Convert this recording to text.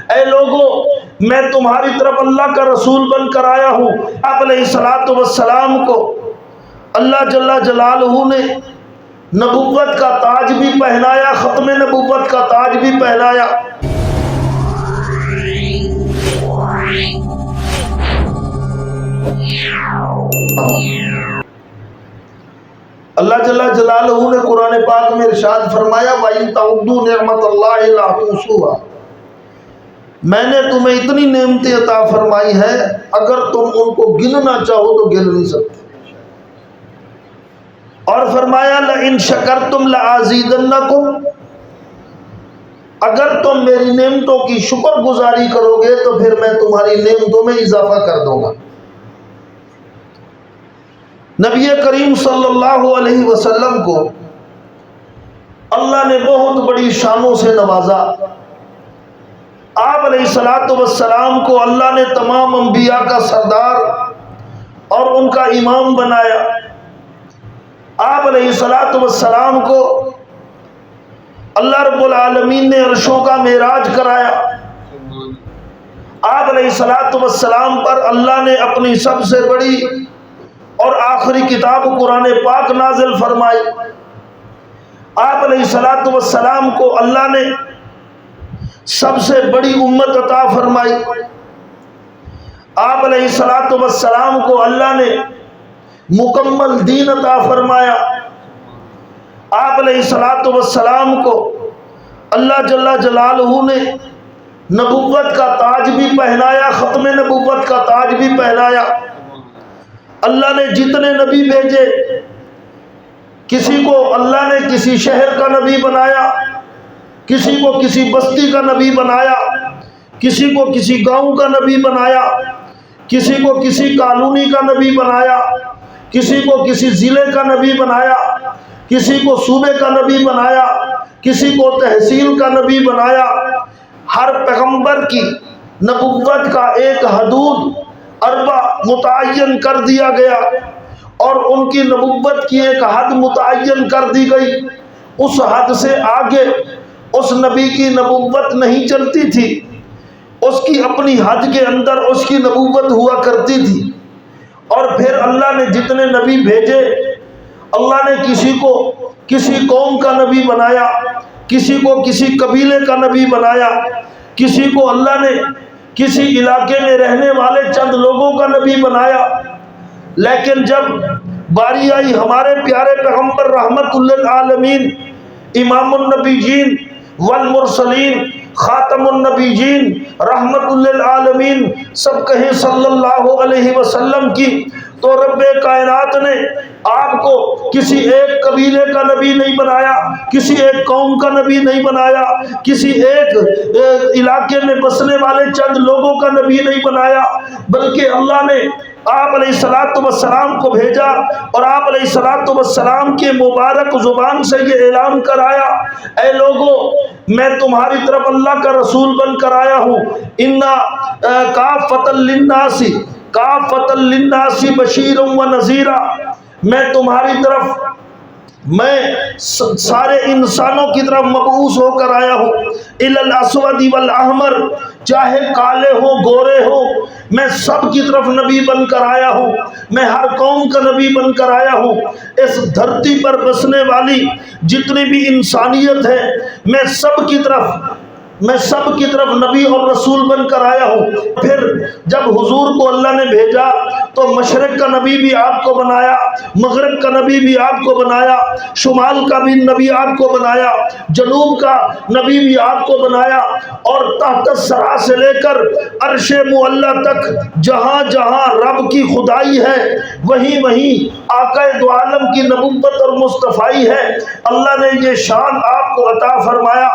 اے لوگو میں تمہاری طرف اللہ کا رسول بن کر آیا ہوں۔ آپ علیہ السلام کو اللہ جل جلالہ نے نبوت کا تاج بھی پہنایا، ختم نبوت کا تاج بھی پہنایا۔ اللہ جل جلالہ نے قرآن پاک میں ارشاد فرمایا وَإِن تَعُدُّوا نِعْمَتَ اللَّهِ لَا تُحْصُوهَا، میں نے تمہیں اتنی نعمتیں عطا فرمائی ہے اگر تم ان کو گننا چاہو تو گن نہیں سکتے۔ اور فرمایا لَإِن شَكَرْتُمْ لَأَزِيدَنَّكُمْ، اگر تم میری نعمتوں کی شکر گزاری کرو گے تو پھر میں تمہاری نعمتوں میں اضافہ کر دوں گا۔ نبی کریم صلی اللہ علیہ وسلم کو اللہ نے بہت بڑی شانوں سے نوازا۔ آپ علیہ السلام کو اللہ نے تمام انبیاء کا سردار اور ان کا امام بنایا۔ آپ علیہ السلام کو اللہ رب العالمین نے عرشوں کا معراج کرایا۔ آپ علیہ السلام پر اللہ نے اپنی سب سے بڑی اور آخری کتاب قرآن پاک نازل فرمائی۔ آپ علیہ السلام کو اللہ نے سب سے بڑی امت عطا فرمائی۔ آپ علیہ السلام کو اللہ نے مکمل دین عطا فرمایا۔ آپ علیہ السلام کو اللہ جل جلالہ نے نبوت کا تاج بھی پہنایا، ختم نبوت کا تاج بھی پہنایا۔ اللہ نے جتنے نبی بھیجے کسی کو اللہ نے کسی شہر کا نبی بنایا، کسی کو کسی بستی کا نبی بنایا، کسی کو کسی گاؤں کا نبی بنایا، کسی کو کسی کالونی کا نبی بنایا، کسی کو کسی ضلع کا نبی بنایا، کسی کو صوبے کا نبی بنایا، کسی کو تحصیل کا نبی بنایا۔ ہر پیغمبر کی نبوت کا ایک حدود اربع متعین کر دیا گیا اور ان کی نبوت کی ایک حد متعین کر دی گئی۔ اس حد سے آگے اس نبی کی نبوت نہیں چلتی تھی، اس کی اپنی حد کے اندر اس کی نبوت ہوا کرتی تھی۔ اور پھر اللہ نے جتنے نبی بھیجے اللہ نے کسی کو کسی قوم کا نبی بنایا، کسی کو کسی قبیلے کا نبی بنایا، کسی کو اللہ نے کسی علاقے میں رہنے والے چند لوگوں کا نبی بنایا۔ لیکن جب باری آئی ہمارے پیارے پیغمبر رحمت للعالمین امام النبیین والمرسلین خاتم النبیین رحمت للعالمین سب کہیں صلی اللہ علیہ وسلم کی، تو رب کائنات نے آپ کو کسی ایک قبیلے کا نبی نہیں بنایا، کسی ایک قوم کا نبی نہیں بنایا، کسی ایک علاقے میں بسنے والے چند لوگوں کا نبی نہیں بنایا، بلکہ اللہ نے آپ علیہ السلام کو بھیجا اور آپ علیہ السلام کے مبارک زبان سے یہ اعلان کرایا اے لوگو میں تمہاری طرف اللہ کا رسول بن کر آیا ہوں۔ انا کافۃ للناس بشیرا و نذیرا، میں تمہاری طرف میں سارے انسانوں کی طرف مبعوث ہو کر آیا ہوں۔ الی الاسود والاحمر، چاہے کالے ہو گورے ہو، میں سب کی طرف نبی بن کر آیا ہوں، میں ہر قوم کا نبی بن کر آیا ہوں۔ اس دھرتی پر بسنے والی جتنی بھی انسانیت ہے میں سب کی طرف نبی اور رسول بن کر آیا ہوں۔ پھر جب حضور کو اللہ نے بھیجا تو مشرق کا نبی بھی آپ کو بنایا، مغرب کا نبی بھی آپ کو بنایا، شمال کا بھی نبی آپ کو بنایا، جنوب کا نبی بھی آپ کو بنایا، اور تحت الثری سے لے کر عرش معلی تک جہاں جہاں رب کی خدائی ہے وہیں وہیں آقا دو عالم کی نبوت اور مصطفائی ہے۔ اللہ نے یہ شان آپ کو عطا فرمایا۔